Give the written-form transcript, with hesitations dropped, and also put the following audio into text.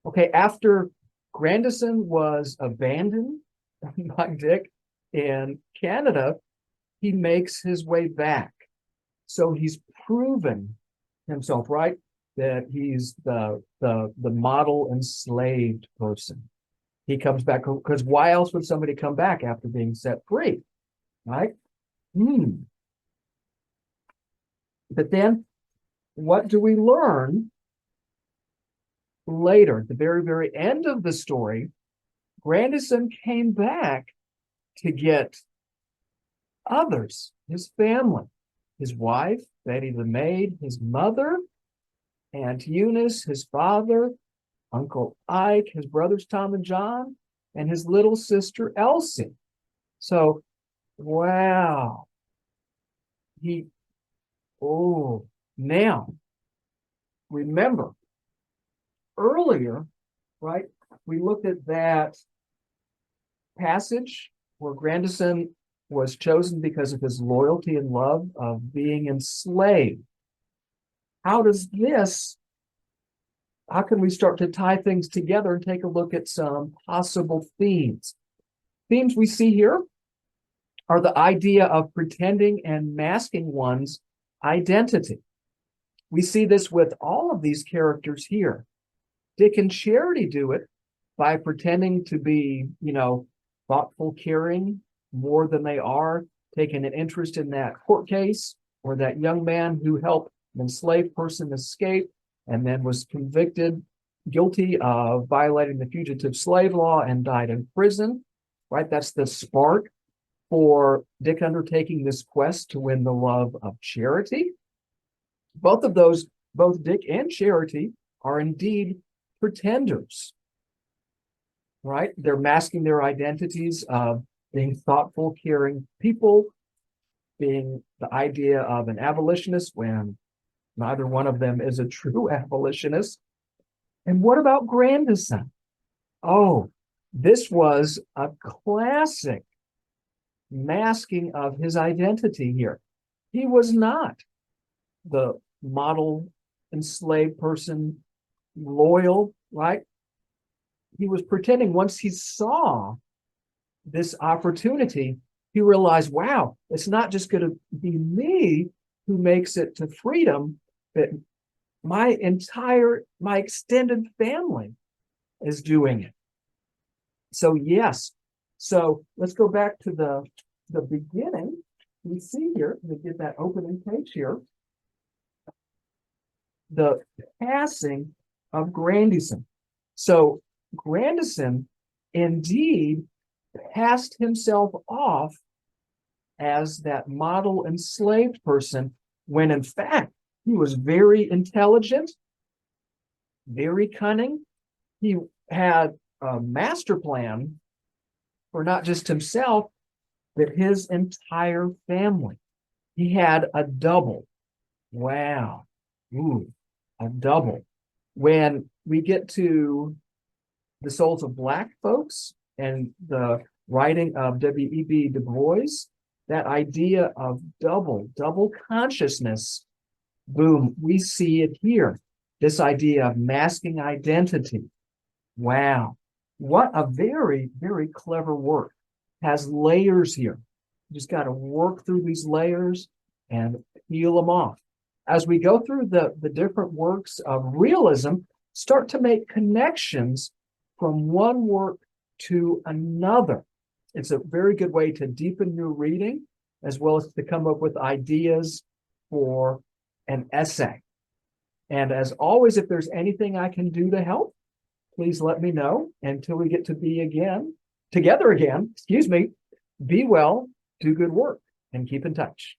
Okay, after Grandison was abandoned by Dick in Canada, he makes his way back. So he's proven himself, right? That he's the model enslaved person. He comes back because why else would somebody come back after being set free, right? Hmm. But then what do we learn later? At the very, very end of the story, Grandison came back to get others, his family, his wife, Betty the maid, his mother, Aunt Eunice, his father, Uncle Ike, his brothers Tom and John, and his little sister Elsie. So, wow. He, oh, now remember earlier, right? We looked at that passage where Grandison was chosen because of his loyalty and love of being enslaved. How does this, how can we start to tie things together and take a look at some possible themes? Themes we see here are the idea of pretending and masking one's identity. We see this with all of these characters here. Dick and Charity do it by pretending to be, thoughtful, caring, more than they are, taking an interest in that court case or that young man who helped an enslaved person escape and then was convicted guilty of violating the fugitive slave law and died in prison, right? That's the spark for Dick undertaking this quest to win the love of Charity. Both of those, both Dick and Charity, are indeed pretenders, right? They're masking their identities of being thoughtful, caring people, being the idea of an abolitionist when neither one of them is a true abolitionist. And what about Grandison? Oh, this was a classic masking of his identity here. He was not the model enslaved person, loyal, right? He was pretending. Once he saw this opportunity, he realized, wow, it's not just going to be me who makes it to freedom, but my extended family is doing it. So yes. So let's go back to the beginning. We see here, we get that opening page here, the passing of Grandison. So Grandison indeed passed himself off as that model enslaved person when in fact he was very intelligent, very cunning. He had a master plan for not just himself, but his entire family. He had a double. Wow. Ooh, a double. When we get to the Souls of Black Folks and the writing of W.E.B. Du Bois, that idea of double consciousness, boom, we see it here. This idea of masking identity. Wow. What a very, very clever work. Has layers here. You just got to work through these layers and peel them off. As we go through the different works of realism, start to make connections from one work to another. It's a very good way to deepen your reading, as well as to come up with ideas for an essay. And as always, if there's anything I can do to help, please let me know. Until we get to be together again, be well, do good work, and keep in touch.